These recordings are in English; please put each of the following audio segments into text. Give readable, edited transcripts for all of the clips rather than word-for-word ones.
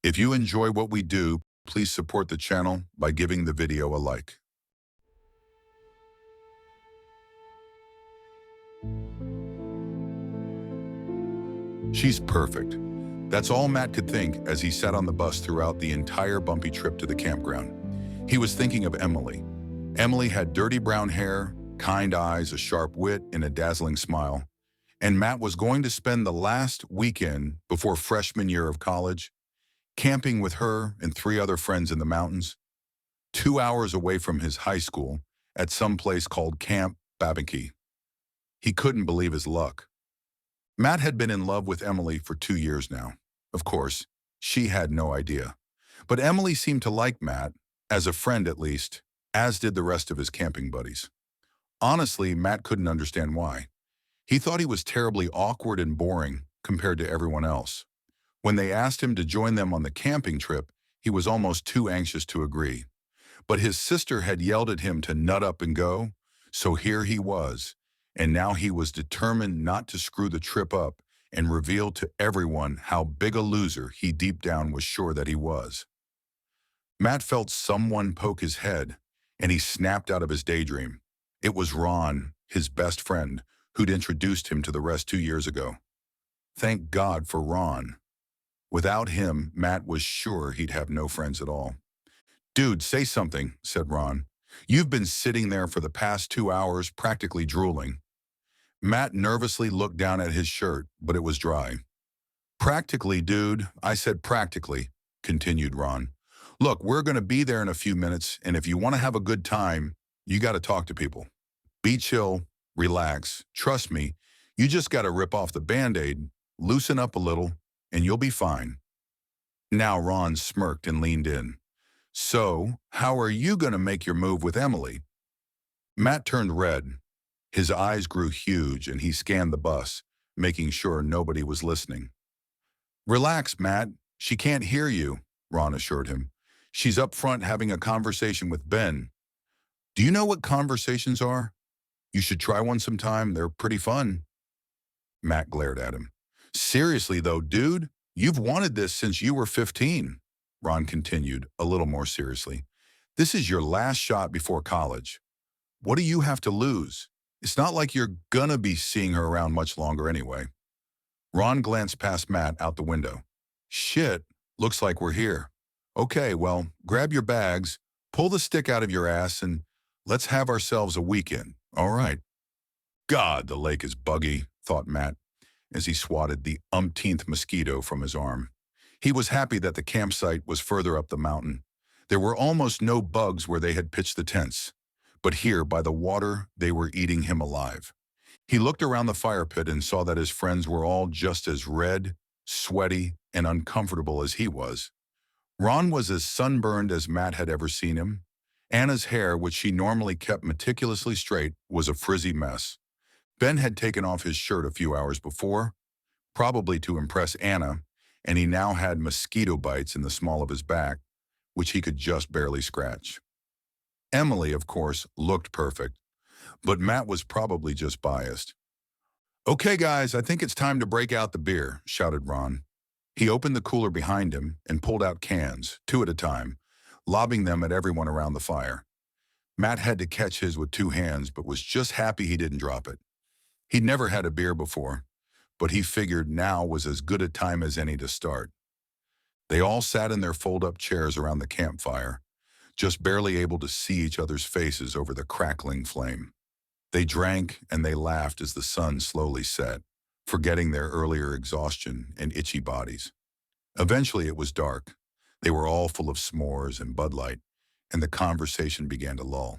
If you enjoy what we do, please support the channel by giving the video a like. She's perfect. That's all Matt could think as he sat on the bus throughout the entire bumpy trip to the campground. He was thinking of Emily. Emily had dirty brown hair, kind eyes, a sharp wit, and a dazzling smile. And Matt was going to spend the last weekend before freshman year of college, camping with her and 3 other friends in the mountains, 2 hours away from his high school at some place called Camp Babbenke. He couldn't believe his luck. Matt had been in love with Emily for 2 years now. Of course, she had no idea. But Emily seemed to like Matt, as a friend at least, as did the rest of his camping buddies. Honestly, Matt couldn't understand why. He thought he was terribly awkward and boring compared to everyone else. When they asked him to join them on the camping trip, he was almost too anxious to agree. But his sister had yelled at him to nut up and go, so here he was. And now he was determined not to screw the trip up and reveal to everyone how big a loser he deep down was sure that he was. Matt felt someone poke his head, and he snapped out of his daydream. It was Ron, his best friend, who'd introduced him to the rest 2 years ago. Thank God for Ron. Without him, Matt was sure he'd have no friends at all. "Dude, say something," said Ron. "You've been sitting there for the past 2 hours practically drooling." Matt nervously looked down at his shirt, but it was dry. "Practically, dude. I said practically," continued Ron. "Look, we're going to be there in a few minutes, and if you want to have a good time, you got to talk to people. Be chill, relax. Trust me, you just got to rip off the Band-Aid, loosen up a little, and you'll be fine." Now Ron smirked and leaned in. "So, how are you going to make your move with Emily?" Matt turned red. His eyes grew huge, and he scanned the bus, making sure nobody was listening. "Relax, Matt. She can't hear you," Ron assured him. "She's up front having a conversation with Ben." "Do you know what conversations are? You should try one sometime. They're pretty fun." Matt glared at him. "Seriously, though, dude, you've wanted this since you were 15. Ron continued, a little more seriously. "This is your last shot before college. What do you have to lose? It's not like you're gonna be seeing her around much longer anyway." Ron glanced past Matt out the window. "Shit, looks like we're here. Okay, well, grab your bags, pull the stick out of your ass, and let's have ourselves a weekend, all right?" "God, the lake is buggy," thought Matt, as he swatted the umpteenth mosquito from his arm. He was happy that the campsite was further up the mountain. There were almost no bugs where they had pitched the tents, but here, by the water, they were eating him alive. He looked around the fire pit and saw that his friends were all just as red, sweaty, and uncomfortable as he was. Ron was as sunburned as Matt had ever seen him. Anna's hair, which she normally kept meticulously straight, was a frizzy mess. Ben had taken off his shirt a few hours before, probably to impress Anna, and he now had mosquito bites in the small of his back, which he could just barely scratch. Emily, of course, looked perfect, but Matt was probably just biased. "Okay, guys, I think it's time to break out the beer," shouted Ron. He opened the cooler behind him and pulled out cans, 2 at a time, lobbing them at everyone around the fire. Matt had to catch his with 2 hands, but was just happy he didn't drop it. He'd never had a beer before, but he figured now was as good a time as any to start. They all sat in their fold-up chairs around the campfire, just barely able to see each other's faces over the crackling flame. They drank and they laughed as the sun slowly set, forgetting their earlier exhaustion and itchy bodies. Eventually it was dark. They were all full of s'mores and Bud Light, and the conversation began to lull.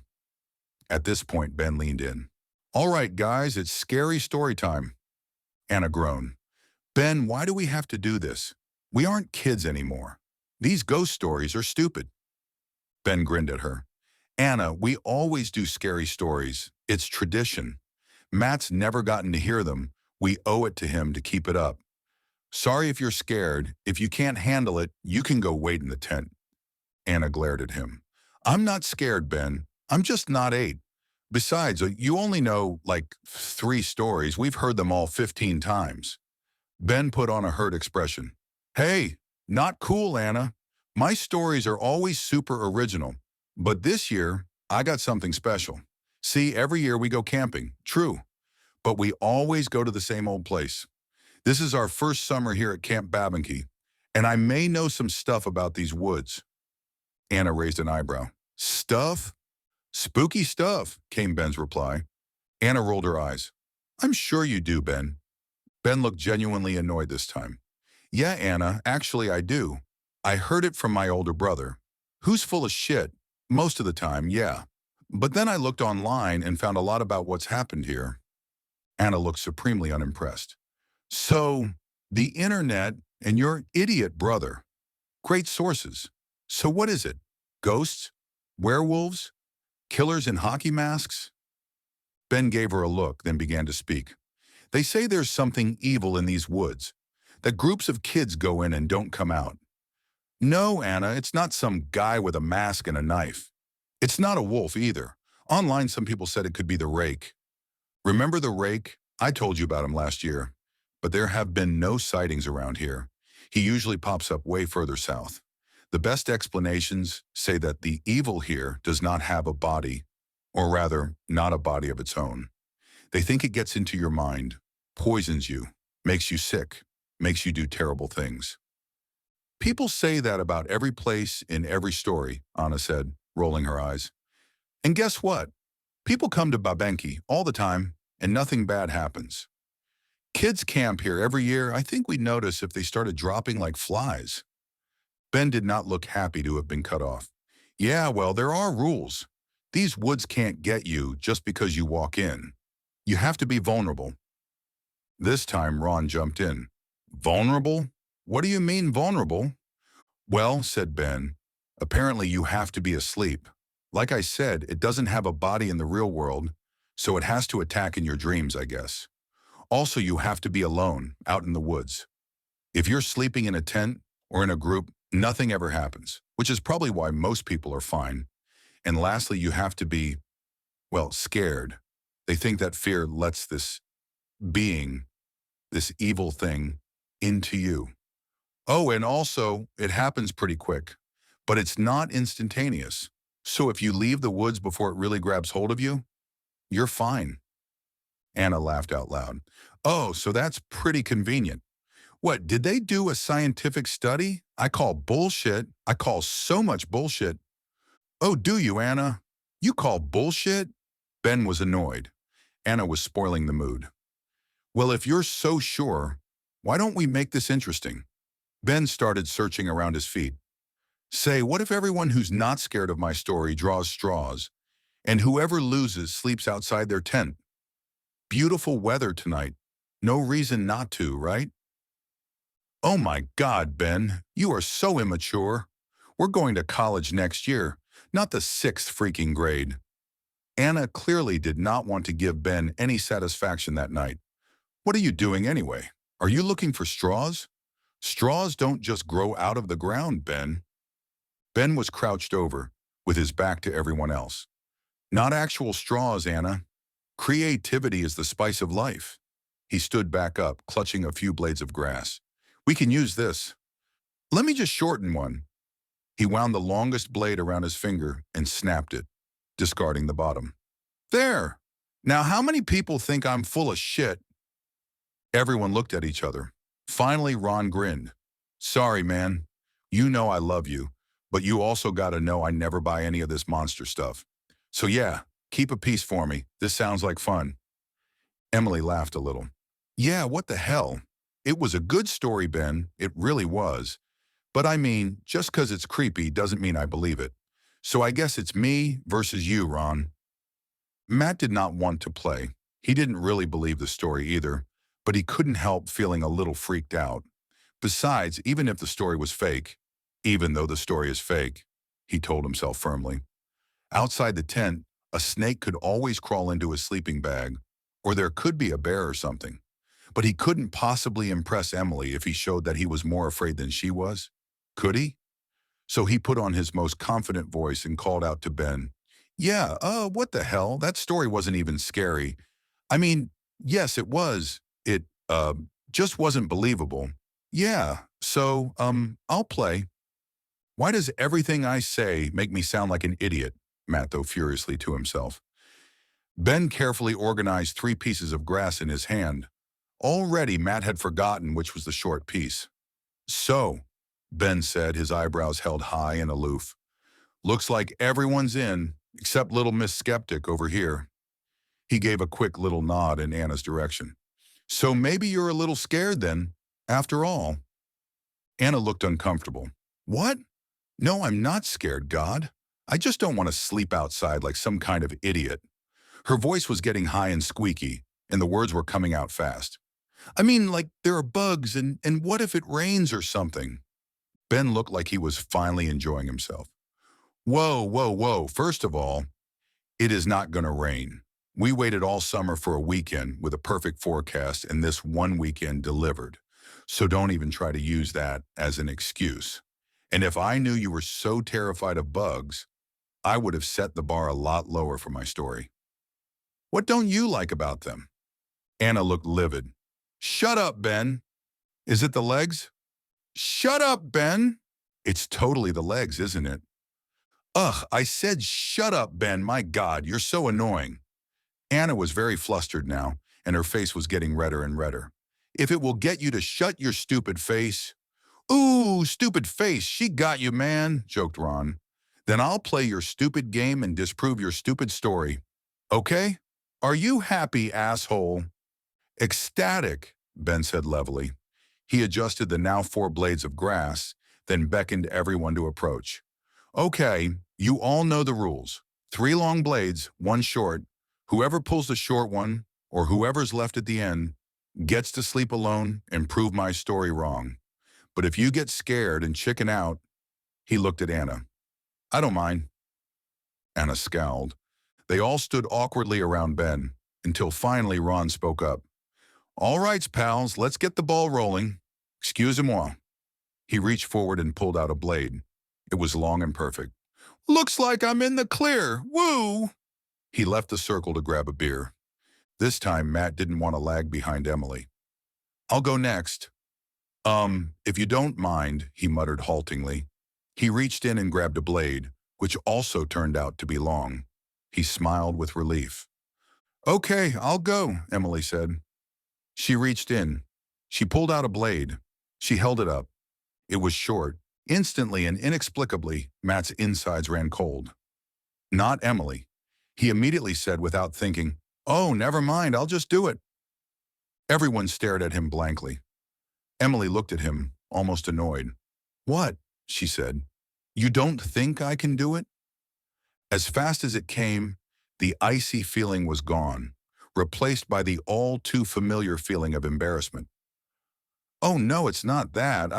At this point, Ben leaned in. "All right, guys, it's scary story time." Anna groaned. "Ben, why do we have to do this? We aren't kids anymore. These ghost stories are stupid." Ben grinned at her. "Anna, we always do scary stories. It's tradition. Matt's never gotten to hear them. We owe it to him to keep it up. Sorry if you're scared. If you can't handle it, you can go wait in the tent." Anna glared at him. "I'm not scared, Ben. I'm just not 8. Besides, you only know, like, 3 stories. We've heard them all 15 times. Ben put on a hurt expression. "Hey, Not cool, Anna. My stories are always super original. But this year, I got something special. See, every year we go camping. True. But we always go to the same old place. This is our first summer here at Camp Babbenke, and I may know some stuff about these woods. Anna raised an eyebrow. Stuff? Spooky stuff, came Ben's reply. Anna rolled her eyes. I'm sure you do, Ben. Ben looked genuinely annoyed this time. Yeah, Anna, actually I do. I heard it from my older brother. Who's full of shit? Most of the time, yeah. But then I looked online and found a lot about what's happened here. Anna looked supremely unimpressed. So, the internet and your idiot brother. Great sources. So what is it? Ghosts? Werewolves? Killers in hockey masks? Ben gave her a look, then began to speak. They say there's something evil in these woods, that groups of kids go in and don't come out. No, Anna, it's not some guy with a mask and a knife. It's not a wolf either. Online, some people said it could be the rake. Remember the rake? I told you about him last year. But there have been no sightings around here. He usually pops up way further south. The best explanations say that the evil here does not have a body, or rather, not a body of its own. They think it gets into your mind, poisons you, makes you sick, makes you do terrible things. People say that about every place in every story, Anna said, rolling her eyes. And guess what? People come to Babbenke all the time, and nothing bad happens. Kids camp here every year. I think we'd notice if they started dropping like flies. Ben did not look happy to have been cut off. Yeah, well, there are rules. These woods can't get you just because you walk in. You have to be vulnerable. This time, Ron jumped in. Vulnerable? What do you mean vulnerable? Well, said Ben, apparently you have to be asleep. Like I said, it doesn't have a body in the real world, so it has to attack in your dreams, I guess. Also, you have to be alone, out in the woods. If you're sleeping in a tent or in a group, nothing ever happens, which is probably why most people are fine. And lastly, you have to be, well, scared. They think that fear lets this being, this evil thing, into you. Oh, and also, it happens pretty quick, but it's not instantaneous. So if you leave the woods before it really grabs hold of you, you're fine. Anna laughed out loud. Oh, so that's pretty convenient. What, did they do a scientific study? I call bullshit. I call so much bullshit. Oh, do you, Anna? You call bullshit? Ben was annoyed. Anna was spoiling the mood. Well, if you're so sure, why don't we make this interesting? Ben started searching around his feet. Say, what if everyone who's not scared of my story draws straws, and whoever loses sleeps outside their tent? Beautiful weather tonight. No reason not to, right? Oh my God, Ben, you are so immature. We're going to college next year, not the 6th freaking grade. Anna clearly did not want to give Ben any satisfaction that night. What are you doing anyway? Are you looking for straws? Straws don't just grow out of the ground, Ben. Ben was crouched over, with his back to everyone else. Not actual straws, Anna. Creativity is the spice of life. He stood back up, clutching a few blades of grass. We can use this. Let me just shorten one. He wound the longest blade around his finger and snapped it, discarding the bottom. There! Now how many people think I'm full of shit? Everyone looked at each other. Finally, Ron grinned. Sorry, man. You know I love you, but you also gotta know I never buy any of this monster stuff. So yeah, keep a piece for me. This sounds like fun. Emily laughed a little. Yeah, what the hell? It was a good story, Ben. It really was. But I mean, just 'cause it's creepy doesn't mean I believe it. So I guess it's me versus you, Ron. Matt did not want to play. He didn't really believe the story either, but he couldn't help feeling a little freaked out. Besides, even if the story was fake, even though the story is fake, he told himself firmly, outside the tent, a snake could always crawl into his sleeping bag, or there could be a bear or something. But he couldn't possibly impress Emily if he showed that he was more afraid than she was. Could he? So he put on his most confident voice and called out to Ben, yeah, what the hell? That story wasn't even scary. I mean, yes, it was. It, just wasn't believable. Yeah, I'll play. Why does everything I say make me sound like an idiot? Matt, though, furiously to himself. Ben carefully organized 3 pieces of grass in his hand. Already, Matt had forgotten which was the short piece. So, Ben said, his eyebrows held high and aloof. Looks like everyone's in, except little Miss Skeptic over here. He gave a quick little nod in Anna's direction. So maybe you're a little scared then, after all. Anna looked uncomfortable. What? No, I'm not scared, God. I just don't want to sleep outside like some kind of idiot. Her voice was getting high and squeaky, and the words were coming out fast. I mean, like, there are bugs, and what if it rains or something? Ben looked like he was finally enjoying himself. Whoa, whoa, whoa. First of all, it is not going to rain. We waited all summer for a weekend with a perfect forecast, and this one weekend delivered. So don't even try to use that as an excuse. And if I knew you were so terrified of bugs, I would have set the bar a lot lower for my story. What don't you like about them? Anna looked livid. Shut up, Ben. Is it the legs? Shut up, Ben. It's totally the legs, isn't it? Ugh, I said shut up, Ben. My God, you're so annoying. Anna was very flustered now, and her face was getting redder and redder. If it will get you to shut your stupid face. Ooh, stupid face, she got you, man, joked Ron. Then I'll play your stupid game and disprove your stupid story. Okay? Are you happy, asshole? Ecstatic, Ben said levelly. He adjusted the now 4 blades of grass, then beckoned everyone to approach. Okay, you all know the rules. 3 long blades, 1 short. Whoever pulls the short one, or whoever's left at the end, gets to sleep alone and prove my story wrong. But if you get scared and chicken out, he looked at Anna. I don't mind. Anna scowled. They all stood awkwardly around Ben, until finally Ron spoke up. All right, pals, let's get the ball rolling. Excusez-moi. He reached forward and pulled out a blade. It was long and perfect. Looks like I'm in the clear. Woo! He left the circle to grab a beer. This time, Matt didn't want to lag behind Emily. I'll go next. If you don't mind, he muttered haltingly. He reached in and grabbed a blade, which also turned out to be long. He smiled with relief. Okay, I'll go, Emily said. She reached in. She pulled out a blade. She held it up. It was short. Instantly and inexplicably, Matt's insides ran cold. Not Emily. He immediately said without thinking, Oh, never mind, I'll just do it. Everyone stared at him blankly. Emily looked at him, almost annoyed. What? She said. You don't think I can do it? As fast as it came, the icy feeling was gone, replaced by the all too familiar feeling of embarrassment. Oh, no, it's not that.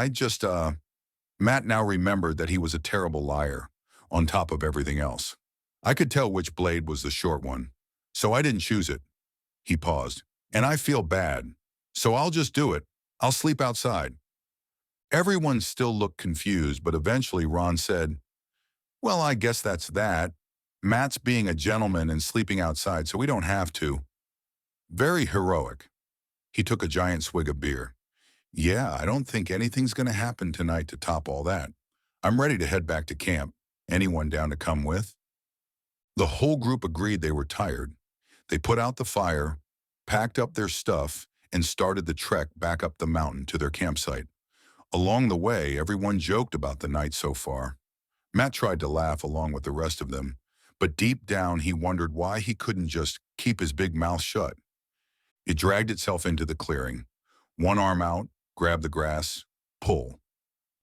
Matt now remembered that he was a terrible liar, on top of everything else. I could tell which blade was the short one, so I didn't choose it. He paused. And I feel bad, so I'll just do it. I'll sleep outside. Everyone still looked confused, but eventually Ron said, Well, I guess that's that. Matt's being a gentleman and sleeping outside, so we don't have to. Very heroic. He took a giant swig of beer. Yeah, I don't think anything's going to happen tonight to top all that. I'm ready to head back to camp. Anyone down to come with? The whole group agreed they were tired. They put out the fire, packed up their stuff, and started the trek back up the mountain to their campsite. Along the way, everyone joked about the night so far. Matt tried to laugh along with the rest of them, but deep down he wondered why he couldn't just keep his big mouth shut. It dragged itself into the clearing. One arm out, grab the grass, pull.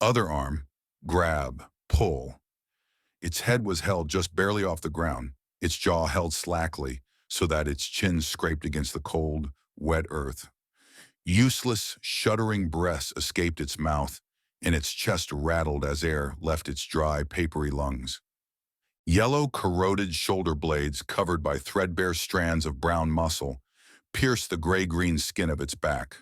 Other arm, grab, pull. Its head was held just barely off the ground, its jaw held slackly so that its chin scraped against the cold, wet earth. Useless, shuddering breaths escaped its mouth, and its chest rattled as air left its dry, papery lungs. Yellow, corroded shoulder blades covered by threadbare strands of brown muscle pierced the gray-green skin of its back.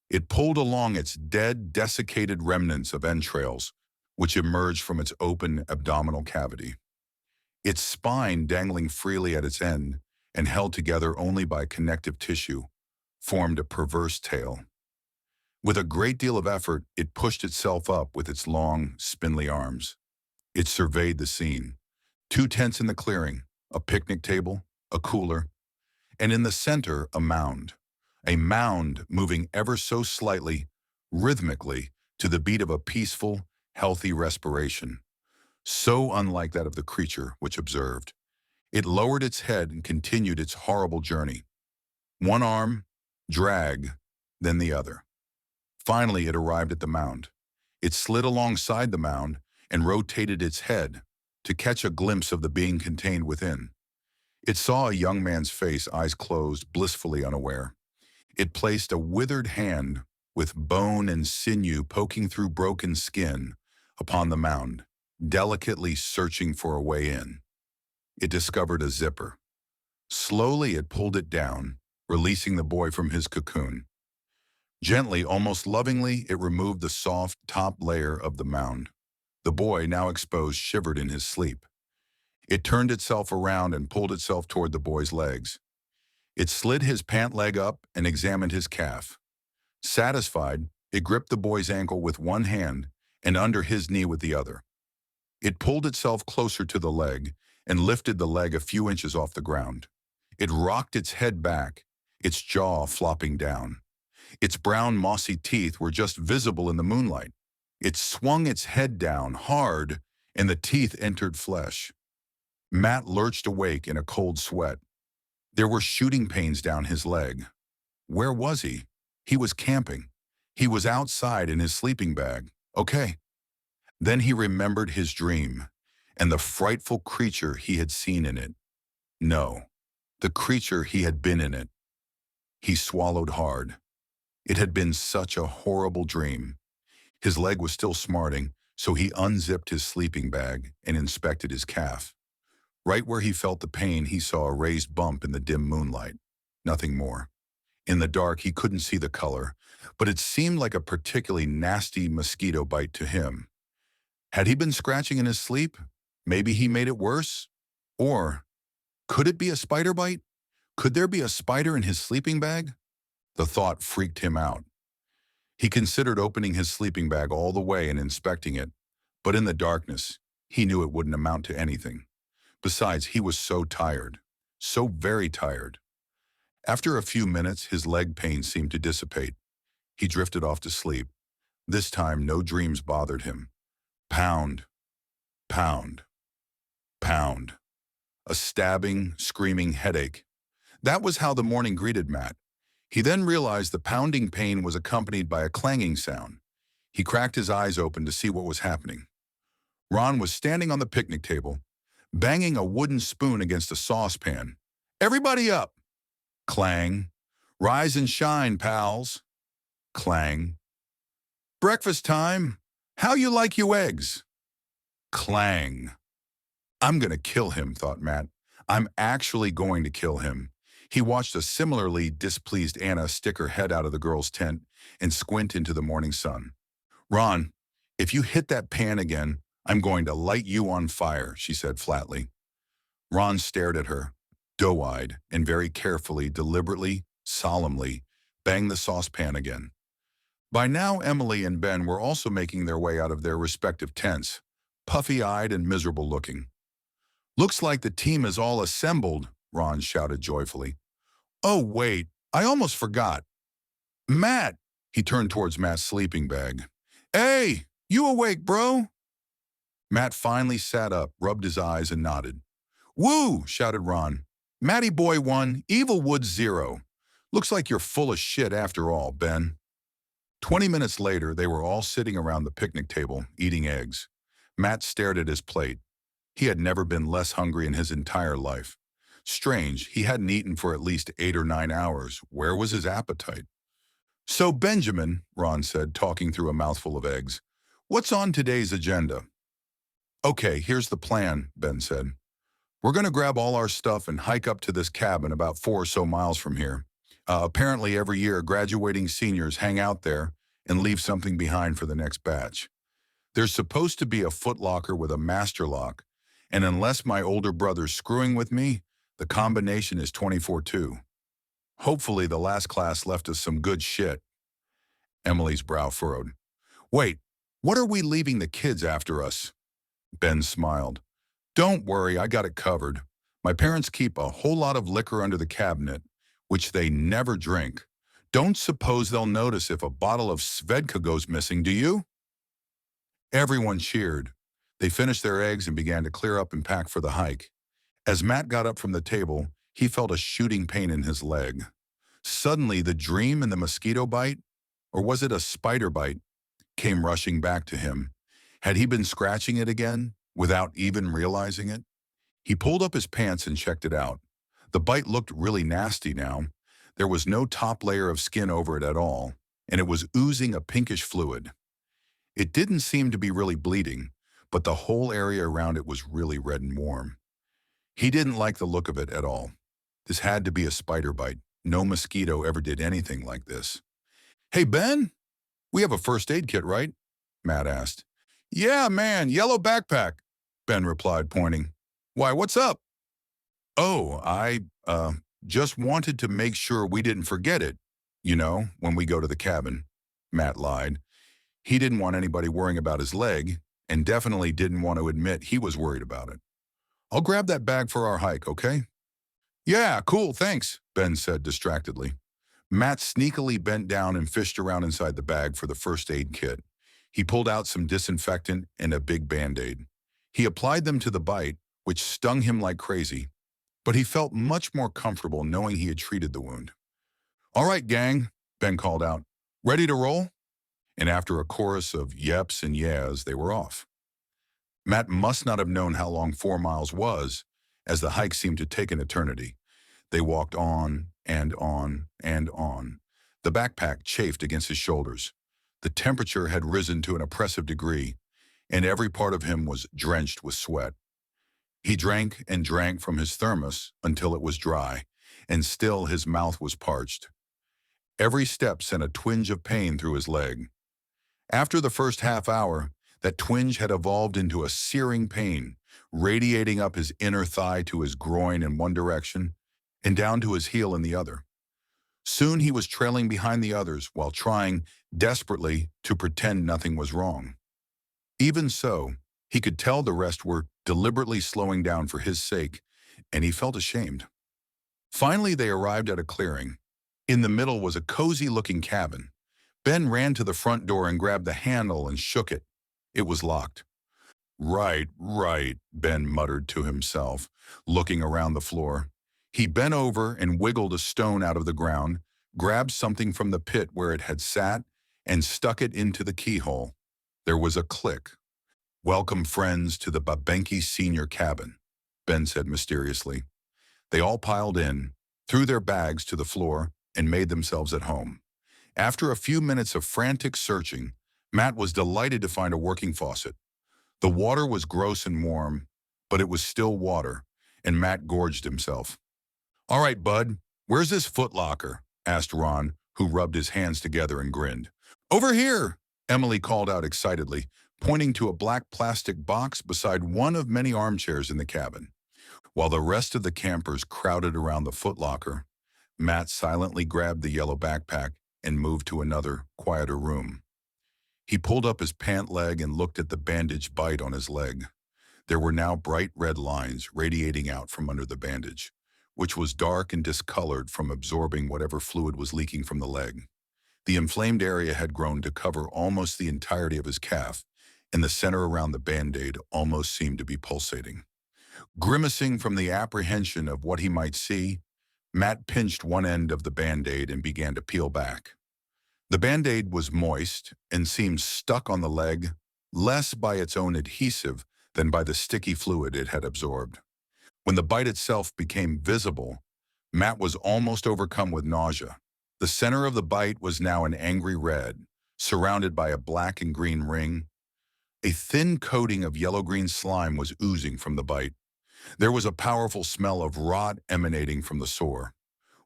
It pulled along its dead, desiccated remnants of entrails, which emerged from its open abdominal cavity. Its spine, dangling freely at its end and held together only by connective tissue, formed a perverse tail. With a great deal of effort, it pushed itself up with its long, spindly arms. It surveyed the scene. Two tents in the clearing, a picnic table, a cooler, and in the center, a mound. A mound moving ever so slightly, rhythmically, to the beat of a peaceful, healthy respiration. So unlike that of the creature which observed. It lowered its head and continued its horrible journey. One arm, drag, then the other. Finally, it arrived at the mound. It slid alongside the mound and rotated its head to catch a glimpse of the being contained within. It saw a young man's face, eyes closed, blissfully unaware. It placed a withered hand with bone and sinew poking through broken skin upon the mound, delicately searching for a way in. It discovered a zipper. Slowly, it pulled it down, releasing the boy from his cocoon. Gently, almost lovingly, it removed the soft top layer of the mound. The boy, now exposed, shivered in his sleep. It turned itself around and pulled itself toward the boy's legs. It slid his pant leg up and examined his calf. Satisfied, it gripped the boy's ankle with one hand and under his knee with the other. It pulled itself closer to the leg and lifted the leg a few inches off the ground. It rocked its head back, its jaw flopping down. Its brown, mossy teeth were just visible in the moonlight. It swung its head down hard, and the teeth entered flesh. Matt lurched awake in a cold sweat. There were shooting pains down his leg. Where was he? He was camping. He was outside in his sleeping bag. Okay. Then he remembered his dream and the frightful creature he had seen in it. No, the creature he had been in it. He swallowed hard. It had been such a horrible dream. His leg was still smarting, so he unzipped his sleeping bag and inspected his calf. Right where he felt the pain, he saw a raised bump in the dim moonlight. Nothing more. In the dark, he couldn't see the color, but it seemed like a particularly nasty mosquito bite to him. Had he been scratching in his sleep? Maybe he made it worse? Or could it be a spider bite? Could there be a spider in his sleeping bag? The thought freaked him out. He considered opening his sleeping bag all the way and inspecting it, but in the darkness, he knew it wouldn't amount to anything. Besides, he was so tired, so very tired. After a few minutes, his leg pain seemed to dissipate. He drifted off to sleep. This time, no dreams bothered him. Pound, pound, pound. A stabbing, screaming headache. That was how the morning greeted Matt. He then realized the pounding pain was accompanied by a clanging sound. He cracked his eyes open to see what was happening. Ron was standing on the picnic table, banging a wooden spoon against a saucepan. Everybody up! Clang. Rise and shine, pals. Clang. Breakfast time. How you like you eggs? Clang. I'm gonna kill him, thought Matt. I'm actually going to kill him. He watched a similarly displeased Anna stick her head out of the girl's tent and squint into the morning sun. Ron, if you hit that pan again, I'm going to light you on fire, she said flatly. Ron stared at her, doe-eyed, and very carefully, deliberately, solemnly, banged the saucepan again. By now, Emily and Ben were also making their way out of their respective tents, puffy-eyed and miserable-looking. Looks like the team is all assembled, Ron shouted joyfully. Oh, wait, I almost forgot. Matt, he turned towards Matt's sleeping bag. Hey, you awake, bro? Matt finally sat up, rubbed his eyes, and nodded. Woo, shouted Ron. Matty boy 1, Evil Woods 0. Looks like you're full of shit after all, Ben. 20 minutes later, they were all sitting around the picnic table, eating eggs. Matt stared at his plate. He had never been less hungry in his entire life. Strange, he hadn't eaten for at least 8 or 9 hours. Where was his appetite? So, Benjamin, Ron said, talking through a mouthful of eggs, what's on today's agenda? Okay, here's the plan, Ben said. We're going to grab all our stuff and hike up to this cabin about 4 or so miles from here. Apparently, every year, graduating seniors hang out there and leave something behind for the next batch. There's supposed to be a footlocker with a master lock, and unless my older brother's screwing with me, the combination is 24-2. Hopefully, the last class left us some good shit. Emily's brow furrowed. Wait, what are we leaving the kids after us? Ben smiled. Don't worry, I got it covered. My parents keep a whole lot of liquor under the cabinet, which they never drink. Don't suppose they'll notice if a bottle of Svedka goes missing, do you? Everyone cheered. They finished their eggs and began to clear up and pack for the hike. As Matt got up from the table, he felt a shooting pain in his leg. Suddenly, the dream and the mosquito bite, or was it a spider bite, came rushing back to him. Had he been scratching it again, without even realizing it? He pulled up his pants and checked it out. The bite looked really nasty now. There was no top layer of skin over it at all, and it was oozing a pinkish fluid. It didn't seem to be really bleeding, but the whole area around it was really red and warm. He didn't like the look of it at all. This had to be a spider bite. No mosquito ever did anything like this. Hey, Ben, we have a first aid kit, right? Matt asked. Yeah, man, yellow backpack, Ben replied, pointing. Why, what's up? Oh, I just wanted to make sure we didn't forget it, when we go to the cabin, Matt lied. He didn't want anybody worrying about his leg, and definitely didn't want to admit he was worried about it. I'll grab that bag for our hike, okay? Yeah, cool, thanks, Ben said distractedly. Matt sneakily bent down and fished around inside the bag for the first aid kit. He pulled out some disinfectant and a big Band-Aid. He applied them to the bite, which stung him like crazy, but he felt much more comfortable knowing he had treated the wound. All right, gang, Ben called out. Ready to roll? And after a chorus of yeps and yeahs, they were off. Matt must not have known how long 4 miles was, as the hike seemed to take an eternity. They walked on and on and on. The backpack chafed against his shoulders. The temperature had risen to an oppressive degree, and every part of him was drenched with sweat. He drank and drank from his thermos until it was dry, and still his mouth was parched. Every step sent a twinge of pain through his leg. After the first half hour, that twinge had evolved into a searing pain, radiating up his inner thigh to his groin in one direction and down to his heel in the other. Soon he was trailing behind the others while trying desperately to pretend nothing was wrong. Even so, he could tell the rest were deliberately slowing down for his sake, and he felt ashamed. Finally, they arrived at a clearing. In the middle was a cozy-looking cabin. Ben ran to the front door and grabbed the handle and shook it. It was locked. Right, Ben muttered to himself, looking around the floor. He bent over and wiggled a stone out of the ground, grabbed something from the pit where it had sat, and stuck it into the keyhole. There was a click. Welcome, friends, to the Babbenke senior cabin, Ben said mysteriously. They all piled in, threw their bags to the floor, and made themselves at home. After a few minutes of frantic searching, Matt was delighted to find a working faucet. The water was gross and warm, but it was still water, and Matt gorged himself. All right, bud, where's this footlocker? Asked Ron, who rubbed his hands together and grinned. Over here, Emily called out excitedly, pointing to a black plastic box beside one of many armchairs in the cabin. While the rest of the campers crowded around the footlocker, Matt silently grabbed the yellow backpack and moved to another, quieter room. He pulled up his pant leg and looked at the bandage bite on his leg. There were now bright red lines radiating out from under the bandage, which was dark and discolored from absorbing whatever fluid was leaking from the leg. The inflamed area had grown to cover almost the entirety of his calf, and the center around the Band-Aid almost seemed to be pulsating. Grimacing from the apprehension of what he might see, Matt pinched one end of the Band-Aid and began to peel back. The Band-Aid was moist and seemed stuck on the leg, less by its own adhesive than by the sticky fluid it had absorbed. When the bite itself became visible, Matt was almost overcome with nausea. The center of the bite was now an angry red, surrounded by a black and green ring. A thin coating of yellow-green slime was oozing from the bite. There was a powerful smell of rot emanating from the sore.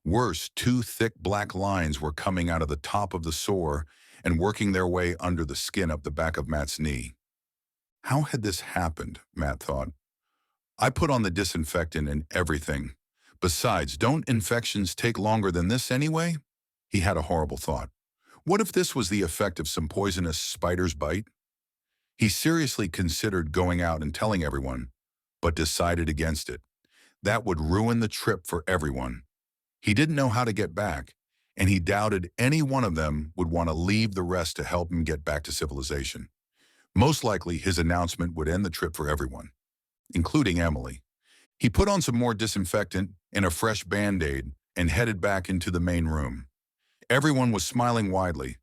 Worse, 2 thick black lines were coming out of the top of the sore and working their way under the skin up the back of Matt's knee. How had this happened, Matt thought. I put on the disinfectant and everything. Besides, don't infections take longer than this anyway? He had a horrible thought. What if this was the effect of some poisonous spider's bite? He seriously considered going out and telling everyone, but decided against it. That would ruin the trip for everyone. He didn't know how to get back, and he doubted any one of them would want to leave the rest to help him get back to civilization. Most likely, his announcement would end the trip for everyone, including Emily. He put on some more disinfectant and a fresh Band-Aid and headed back into the main room. Everyone was smiling widely.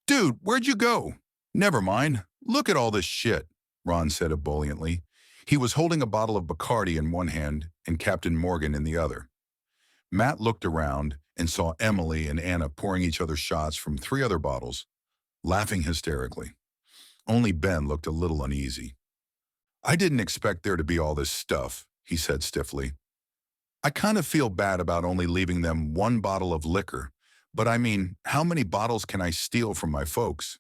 "Dude, where'd you go?" "Never mind. Look at all this shit," Ron said ebulliently. He was holding a bottle of Bacardi in one hand and Captain Morgan in the other. Matt looked around and saw Emily and Anna pouring each other shots from 3 other bottles, laughing hysterically. Only Ben looked a little uneasy. "I didn't expect there to be all this stuff," he said stiffly. "I kind of feel bad about only leaving them 1 bottle of liquor, but I mean, how many bottles can I steal from my folks?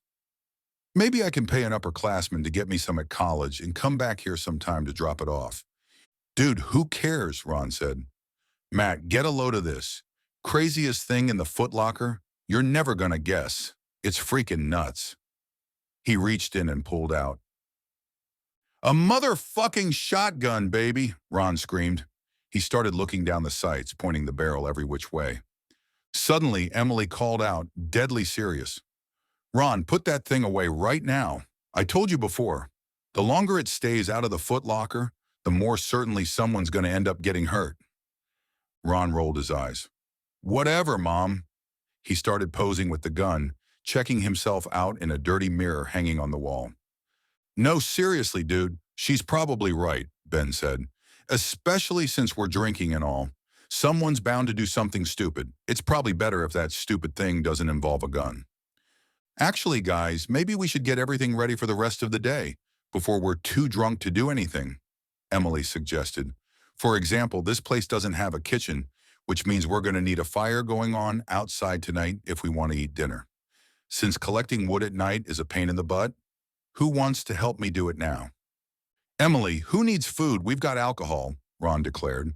Maybe I can pay an upperclassman to get me some at college and come back here sometime to drop it off." "Dude, who cares?" Ron said. "Matt, get a load of this. Craziest thing in the Foot Locker? You're never gonna guess. It's freaking nuts." He reached in and pulled out. "A motherfucking shotgun, baby!" Ron screamed. He started looking down the sights, pointing the barrel every which way. Suddenly, Emily called out, deadly serious. "Ron, put that thing away right now. I told you before, the longer it stays out of the Foot Locker, the more certainly someone's going to end up getting hurt." Ron rolled his eyes. "Whatever, Mom." He started posing with the gun, checking himself out in a dirty mirror hanging on the wall. "No, seriously, dude, she's probably right," Ben said. "Especially since we're drinking and all. Someone's bound to do something stupid. It's probably better if that stupid thing doesn't involve a gun." "Actually, guys, maybe we should get everything ready for the rest of the day before we're too drunk to do anything," Emily suggested. "For example, this place doesn't have a kitchen, which means we're going to need a fire going on outside tonight if we want to eat dinner. Since collecting wood at night is a pain in the butt, who wants to help me do it now?" "Emily, who needs food? We've got alcohol," Ron declared.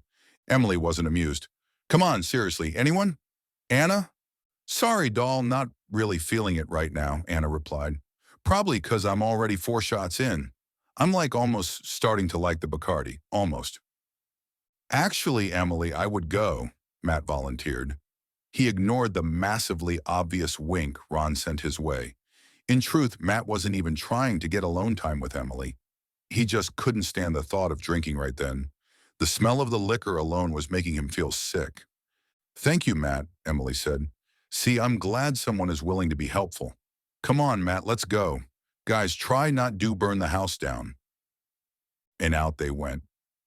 Emily wasn't amused. "Come on, seriously, anyone? Anna?" "Sorry, doll, not really feeling it right now," Anna replied. "Probably because I'm already 4 shots in. I'm like almost starting to like the Bacardi, almost." "Actually, Emily, I would go," Matt volunteered. He ignored the massively obvious wink Ron sent his way. In truth, Matt wasn't even trying to get alone time with Emily. He just couldn't stand the thought of drinking right then. The smell of the liquor alone was making him feel sick. "Thank you, Matt," Emily said. "See, I'm glad someone is willing to be helpful. Come on, Matt, let's go. Guys, try not to burn the house down." And out they went.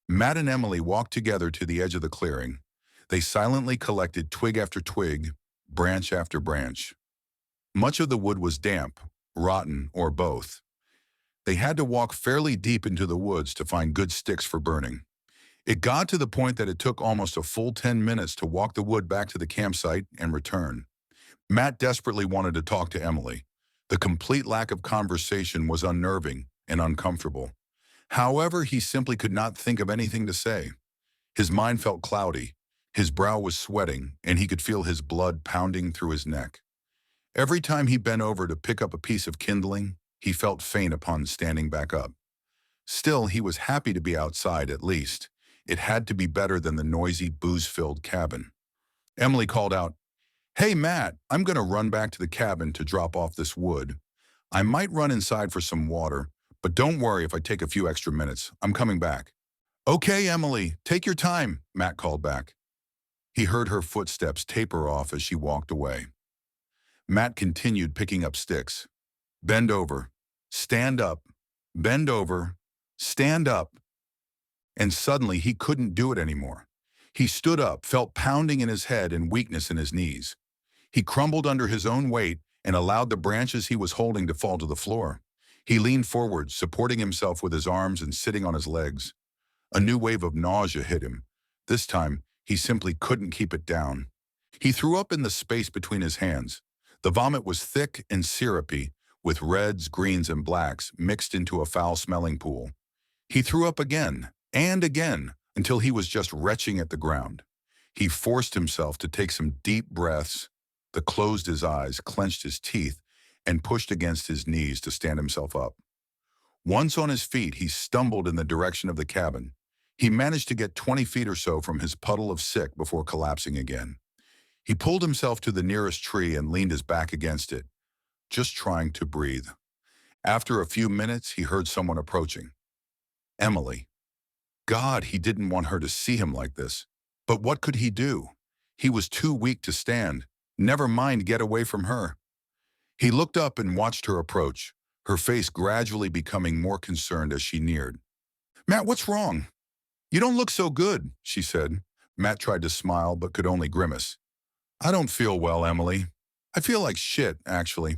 Matt and Emily walked together to the edge of the clearing. They silently collected twig after twig, branch after branch. Much of the wood was damp, rotten, or both. They had to walk fairly deep into the woods to find good sticks for burning. It got to the point that it took almost a full 10 minutes to walk the wood back to the campsite and return. Matt desperately wanted to talk to Emily. The complete lack of conversation was unnerving and uncomfortable. However, he simply could not think of anything to say. His mind felt cloudy, his brow was sweating, and he could feel his blood pounding through his neck. Every time he bent over to pick up a piece of kindling, he felt faint upon standing back up. Still, he was happy to be outside at least. It had to be better than the noisy, booze-filled cabin. Emily called out, "Hey, Matt, I'm going to run back to the cabin to drop off this wood. I might run inside for some water, but don't worry if I take a few extra minutes. I'm coming back." "Okay, Emily, take your time," Matt called back. He heard her footsteps taper off as she walked away. Matt continued picking up sticks. Bend over, stand up, bend over, stand up. And suddenly he couldn't do it anymore. He stood up, felt pounding in his head and weakness in his knees. He crumbled under his own weight and allowed the branches he was holding to fall to the floor. He leaned forward, supporting himself with his arms and sitting on his legs. A new wave of nausea hit him. This time, he simply couldn't keep it down. He threw up in the space between his hands. The vomit was thick and syrupy, with reds, greens, and blacks mixed into a foul-smelling pool. He threw up again and again until he was just retching at the ground. He forced himself to take some deep breaths, The closed his eyes, clenched his teeth, and pushed against his knees to stand himself up. Once on his feet, he stumbled in the direction of the cabin. He managed to get 20 feet or so from his puddle of sick before collapsing again. He pulled himself to the nearest tree and leaned his back against it, just trying to breathe. After a few minutes, he heard someone approaching. Emily. God, he didn't want her to see him like this. But what could he do? He was too weak to stand, never mind get away from her. He looked up and watched her approach, her face gradually becoming more concerned as she neared. Matt, what's wrong? You don't look so good, she said. Matt tried to smile but could only grimace. I don't feel well, Emily. I feel like shit, actually.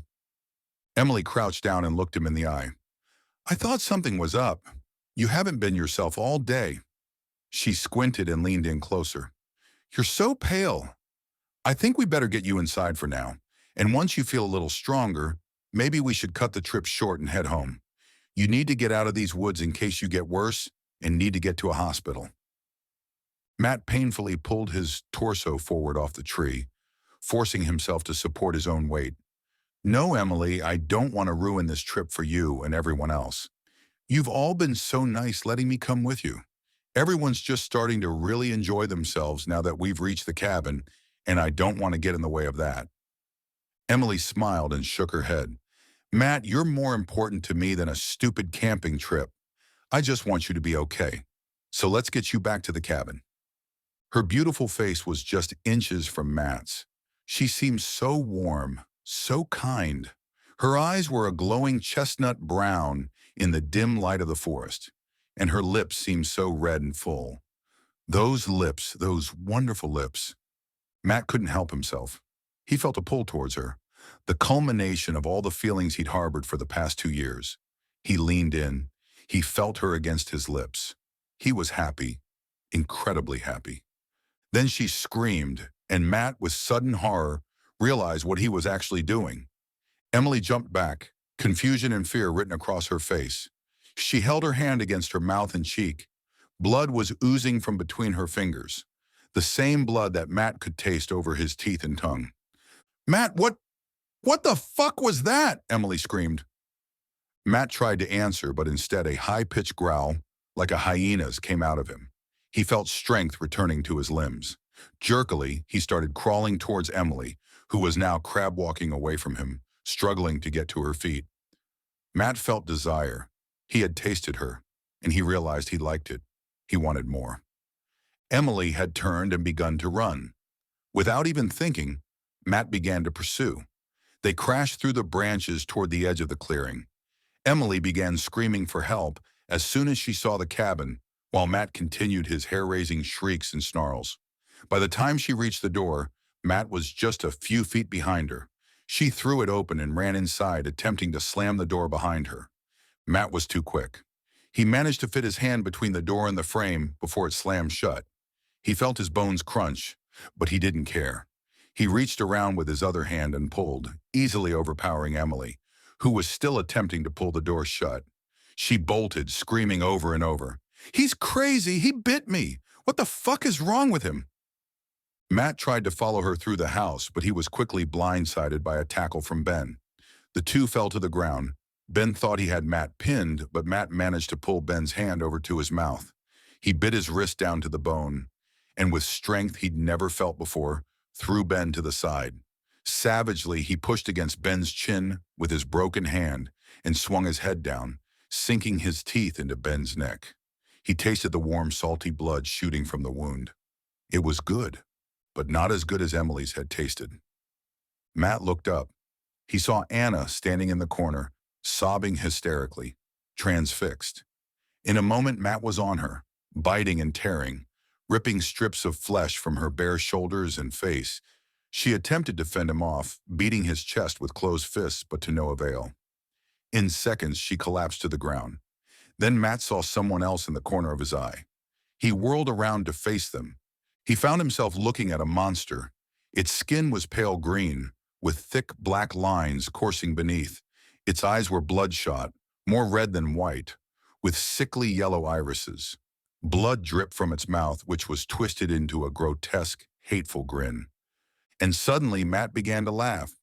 Emily crouched down and looked him in the eye. I thought something was up. You haven't been yourself all day. She squinted and leaned in closer. You're so pale. I think we better get you inside for now. And once you feel a little stronger, maybe we should cut the trip short and head home. You need to get out of these woods in case you get worse and need to get to a hospital. Matt painfully pulled his torso forward off the tree, forcing himself to support his own weight. No, Emily, I don't want to ruin this trip for you and everyone else. You've all been so nice letting me come with you. Everyone's just starting to really enjoy themselves now that we've reached the cabin, and I don't want to get in the way of that. Emily smiled and shook her head. Matt, you're more important to me than a stupid camping trip. I just want you to be okay. So let's get you back to the cabin. Her beautiful face was just inches from Matt's. She seemed so warm, so kind. Her eyes were a glowing chestnut brown in the dim light of the forest, and her lips seemed so red and full. Those lips, those wonderful lips. Matt couldn't help himself. He felt a pull towards her, the culmination of all the feelings he'd harbored for the past 2 years. He leaned in. He felt her against his lips. He was happy, incredibly happy. Then she screamed, and Matt, with sudden horror, realized what he was actually doing. Emily jumped back, confusion and fear written across her face. She held her hand against her mouth and cheek. Blood was oozing from between her fingers, the same blood that Matt could taste over his teeth and tongue. Matt, what the fuck was that? Emily screamed. Matt tried to answer, but instead a high-pitched growl, like a hyena's, came out of him. He felt strength returning to his limbs. Jerkily, he started crawling towards Emily, who was now crab-walking away from him, struggling to get to her feet. Matt felt desire. He had tasted her, and he realized he liked it. He wanted more. Emily had turned and begun to run. Without even thinking, Matt began to pursue. They crashed through the branches toward the edge of the clearing. Emily began screaming for help as soon as she saw the cabin, while Matt continued his hair-raising shrieks and snarls. By the time she reached the door, Matt was just a few feet behind her. She threw it open and ran inside, attempting to slam the door behind her. Matt was too quick. He managed to fit his hand between the door and the frame before it slammed shut. He felt his bones crunch, but he didn't care. He reached around with his other hand and pulled, easily overpowering Emily, who was still attempting to pull the door shut. She bolted, screaming over and over. He's crazy! He bit me! What the fuck is wrong with him? Matt tried to follow her through the house, but he was quickly blindsided by a tackle from Ben. The two fell to the ground. Ben thought he had Matt pinned, but Matt managed to pull Ben's hand over to his mouth. He bit his wrist down to the bone, and with strength he'd never felt before, threw Ben to the side. Savagely, he pushed against Ben's chin with his broken hand and swung his head down, sinking his teeth into Ben's neck. He tasted the warm, salty blood shooting from the wound. It was good, but not as good as Emily's had tasted. Matt looked up. He saw Anna standing in the corner, sobbing hysterically, transfixed. In a moment, Matt was on her, biting and tearing, ripping strips of flesh from her bare shoulders and face. She attempted to fend him off, beating his chest with closed fists, but to no avail. In seconds, she collapsed to the ground. Then Matt saw someone else in the corner of his eye. He whirled around to face them. He found himself looking at a monster. Its skin was pale green, with thick black lines coursing beneath. Its eyes were bloodshot, more red than white, with sickly yellow irises. Blood dripped from its mouth, which was twisted into a grotesque, hateful grin. And suddenly Matt began to laugh.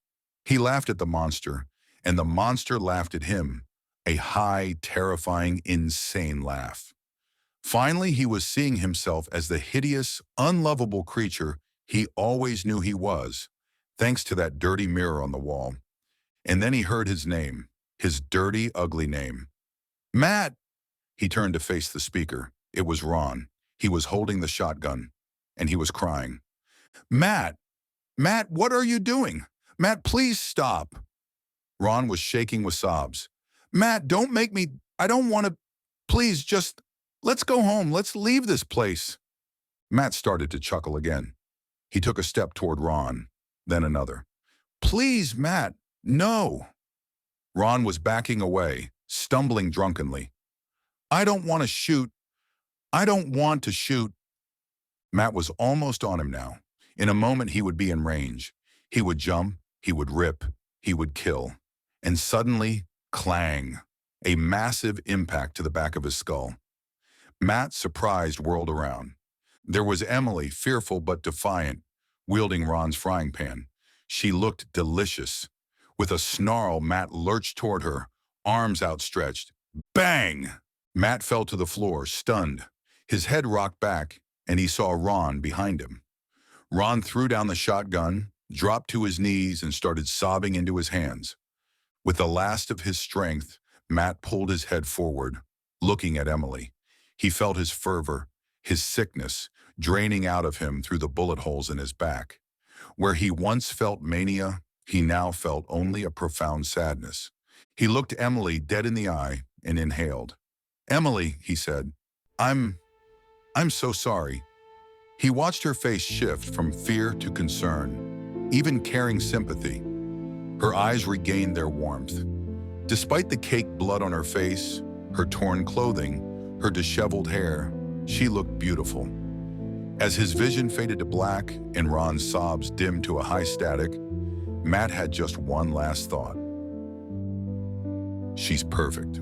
He laughed at the monster, and the monster laughed at him. A high, terrifying, insane laugh. Finally, he was seeing himself as the hideous, unlovable creature he always knew he was, thanks to that dirty mirror on the wall. And then he heard his name, his dirty, ugly name. Matt! He turned to face the speaker. It was Ron. He was holding the shotgun, and he was crying. Matt! Matt, what are you doing? Matt, please stop. Ron was shaking with sobs. Matt, don't make me, I don't want to, please just, let's go home, let's leave this place. Matt started to chuckle again. He took a step toward Ron, then another. Please, Matt, no. Ron was backing away, stumbling drunkenly. I don't want to shoot. I don't want to shoot. Matt was almost on him now. In a moment he would be in range. He would jump, he would rip, he would kill. And suddenly, clang, a massive impact to the back of his skull. Matt, surprised, whirled around. There was Emily, fearful but defiant, wielding Ron's frying pan. She looked delicious. With a snarl, Matt lurched toward her, arms outstretched. Bang! Matt fell to the floor, stunned. His head rocked back, and he saw Ron behind him. Ron threw down the shotgun, dropped to his knees, and started sobbing into his hands. With the last of his strength, Matt pulled his head forward, looking at Emily. He felt his fervor, his sickness, draining out of him through the bullet holes in his back. Where he once felt mania, he now felt only a profound sadness. He looked Emily dead in the eye and inhaled. Emily, he said, I'm so sorry. He watched her face shift from fear to concern, even caring sympathy. Her eyes regained their warmth. Despite the caked blood on her face, her torn clothing, her disheveled hair, she looked beautiful. As his vision faded to black and Ron's sobs dimmed to a high static, Matt had just one last thought. She's perfect.